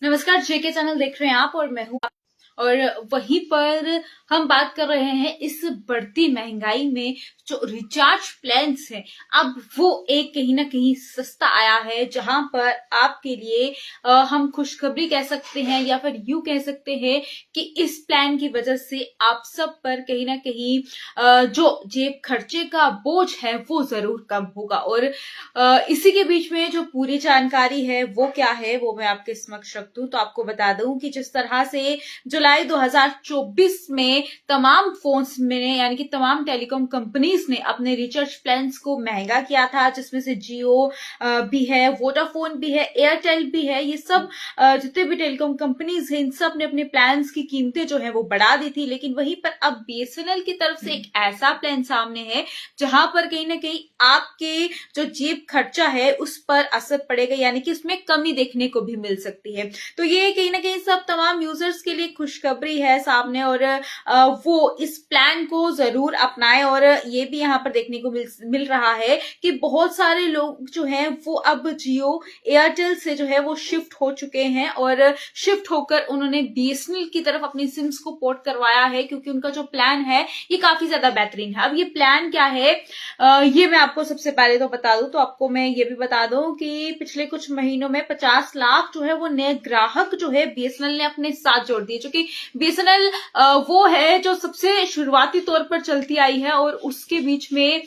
नमस्कार, जेके चैनल देख रहे हैं आप और मैं हूँ। और वहीं पर हम बात कर रहे हैं इस बढ़ती महंगाई में जो रिचार्ज प्लान्स हैं, अब वो एक कहीं ना कहीं सस्ता आया है, जहां पर आपके लिए हम खुशखबरी कह सकते हैं या फिर यूं कह सकते हैं कि इस प्लान की वजह से आप सब पर कहीं ना कहीं जो जेब खर्चे का बोझ है वो जरूर कम होगा। और इसी के बीच में जो पूरी जानकारी है वो क्या है वो मैं आपके समक्ष रख दूं। तो आपको बता दूं कि जिस तरह से जुलाई 2024 में तमाम फोन्स में यानी कि तमाम टेलीकॉम कंपनीज ने अपने रिचार्ज प्लान्स को महंगा किया था, जिसमें से जियो भी है, वोडाफोन भी है, एयरटेल भी है। ये सब जितने भी टेलीकॉम कंपनीज हैं इन सब ने अपने प्लान्स की कीमतें जो है वो बढ़ा दी थी। लेकिन वहीं पर अब बीएसएनएल की तरफ से एक ऐसा प्लान सामने है जहां पर कहीं ना कहीं आपके जो जेब खर्चा है उस पर असर पड़ेगा, यानी कि उसमें कमी देखने को भी मिल सकती है। तो ये कहीं ना कहीं सब तमाम यूजर्स के लिए खुशखबरी है सामने, और वो इस प्लान को जरूर अपनाएं। और ये भी यहाँ पर देखने को मिल रहा है कि बहुत सारे लोग जो हैं वो अब जियो एयरटेल से जो है वो शिफ्ट हो चुके हैं, और शिफ्ट होकर उन्होंने बीएसएनएल की तरफ अपनी सिम्स को पोर्ट करवाया है, क्योंकि उनका जो प्लान है ये काफी ज्यादा बेहतरीन है। अब ये प्लान क्या है ये मैं आपको सबसे पहले तो बता दूं। तो आपको मैं ये भी बता दूं कि पिछले कुछ महीनों में 50 लाख जो है वो नए ग्राहक जो है बीएसएनएल ने अपने साथ जोड़ दिए, क्योंकि बीएसएनएल वो है जो सबसे शुरुआती तौर पर चलती आई है, और उसके बीच में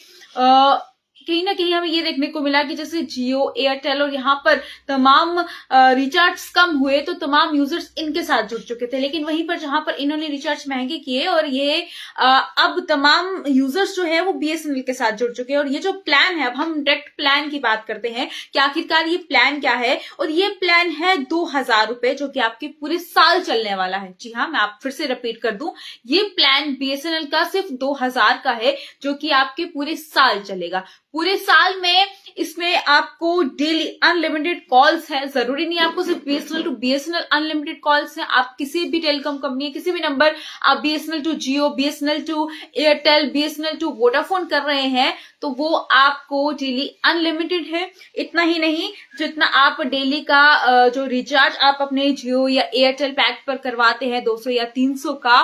कहीं ना कहीं हमें ये देखने को मिला कि जैसे जियो एयरटेल और यहाँ पर तमाम रिचार्ज कम हुए तो तमाम यूजर्स इनके साथ जुड़ चुके थे। लेकिन वहीं पर जहां पर इन्होंने रिचार्ज महंगे किए और ये अब तमाम यूजर्स जो है वो बीएसएनएल के साथ जुड़ चुके हैं। और ये जो प्लान है, अब हम डायरेक्ट प्लान की बात करते हैं कि आखिरकार ये प्लान क्या है। और ये प्लान है 2000 रुपए, जो कि आपके पूरे साल चलने वाला है। जी हाँ, मैं आप फिर से रिपीट कर दूं, ये प्लान बीएसएनएल का सिर्फ 2000 का है, जो कि आपके पूरे साल चलेगा। पूरे साल में इसमें आपको डेली अनलिमिटेड कॉल्स है। जरूरी नहीं आपको सिर्फ BSNL to BSNL unlimited calls है, आप किसी भी टेलीकॉम कंपनी किसी भी नंबर आप BSNL to Jio, BSNL to Airtel, BSNL to Vodafone कर रहे हैं तो वो आपको डेली अनलिमिटेड है। इतना ही नहीं, जितना आप डेली का जो रिचार्ज आप अपने जियो या एयरटेल पैक पर करवाते हैं 200 या 300 का,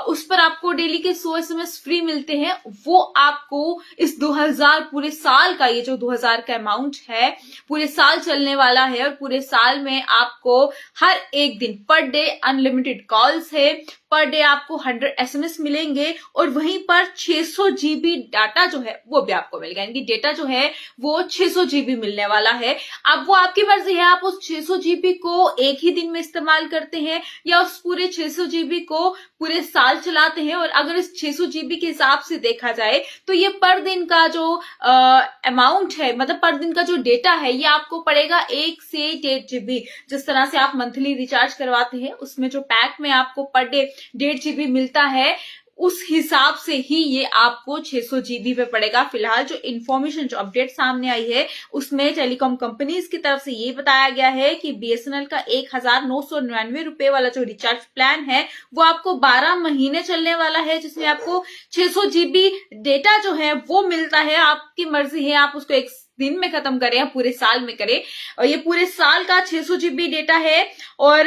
उस पर आपको डेली के 100 एसएमएस फ्री मिलते हैं। वो आपको इस 2000 पूरे साल का, ये जो 2000 का अमाउंट है पूरे साल चलने वाला है, और पूरे साल में आपको हर एक दिन पर डे अनलिमिटेड कॉल्स है, पर डे आपको 100 एसएमएस मिलेंगे, और वहीं पर 600 जीबी डाटा जो है वो भी आपको मिलेगा। यानी कि डेटा जो है वो 600 जीबी मिलने वाला है। अब वो आपकी मर्जी है, आप उस 600 जीबी को एक ही दिन में इस्तेमाल करते हैं या उस पूरे 600 जीबी को पूरे साल चलाते हैं। और अगर इस 600 जीबी के हिसाब से देखा जाए तो ये पर दिन का जो अमाउंट है, मतलब पर दिन का जो डेटा है, ये आपको पड़ेगा 1 से 1.5 जीबी। जिस तरह से आप मंथली रिचार्ज करवाते हैं उसमें जो पैक में आपको पर डे 1.5 जीबी मिलता है, उस हिसाब से ही ये आपको 600 जीबी पे पड़ेगा। फिलहाल जो इन्फॉर्मेशन, जो अपडेट सामने आई है उसमें टेलीकॉम कंपनीज की तरफ से ये बताया गया है कि बीएसएनएल का 1999 रुपए वाला जो रिचार्ज प्लान है वो आपको 12 महीने चलने वाला है, जिसमें आपको 600 जीबी डेटा जो है वो मिलता है। आपकी मर्जी है, आप उसको एक दिन में खत्म करें या पूरे साल में करें। और ये पूरे साल का 600 जीबी डेटा है, और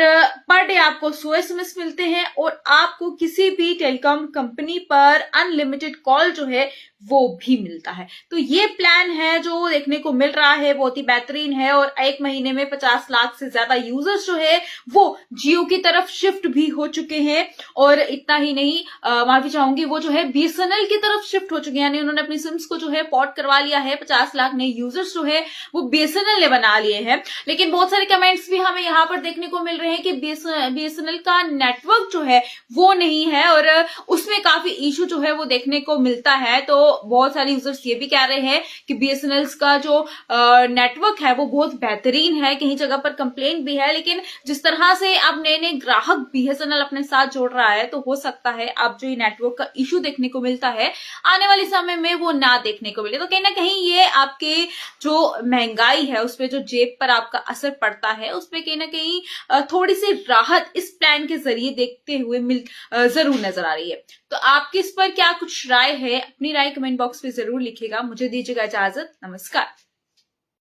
पर डे आपको 100 एसएमएस मिलते हैं, और आपको किसी भी टेलीकॉम कंपनी पर अनलिमिटेड कॉल जो है वो भी मिलता है। तो ये प्लान है जो देखने को मिल रहा है, बहुत ही बेहतरीन है। और एक महीने में 50 लाख से ज्यादा यूजर्स जो है वो जियो की तरफ शिफ्ट भी हो चुके हैं। और इतना ही नहीं, माफी चाहूंगी, वो जो है बीएसएनएल की तरफ शिफ्ट हो चुके हैं, यानी उन्होंने अपनी सिम्स को जो है पोर्ट करवा लिया है। 50 लाख नए यूजर्स जो है वो बीएसएनएल ने बना लिए हैं। लेकिन बहुत सारे कमेंट्स भी हमें यहाँ पर देखने को मिल रहे हैं कि बीएसएनएल का नेटवर्क जो है वो नहीं है, और उसमें काफी इशू जो है वो देखने को मिलता है। तो बहुत सारे यूजर्स ये भी कह रहे हैं कि बीएसएनएल का जो नेटवर्क है वो बहुत बेहतरीन है, कहीं जगह पर कंप्लेंट भी है। लेकिन जिस तरह से अब नए नए ग्राहक बीएसएनएल अपने साथ जोड़ रहा है, तो हो सकता है अब जो ये नेटवर्क का इशू देखने को मिलता है आने वाले समय में वो ना देखने को मिले। तो कहीं ना कहीं ये आपके जो महंगाई है उस पर, जो जेब पर आपका असर पड़ता है उस पर कहीं ना कहीं थोड़ी सी राहत इस प्लान के जरिए देखते हुए जरूर नजर आ रही है। तो आपकी इस पर क्या कुछ राय है, अपनी राय कमेंट बॉक्स में जरूर लिखेगा। मुझे दीजिएगा इजाजत, नमस्कार।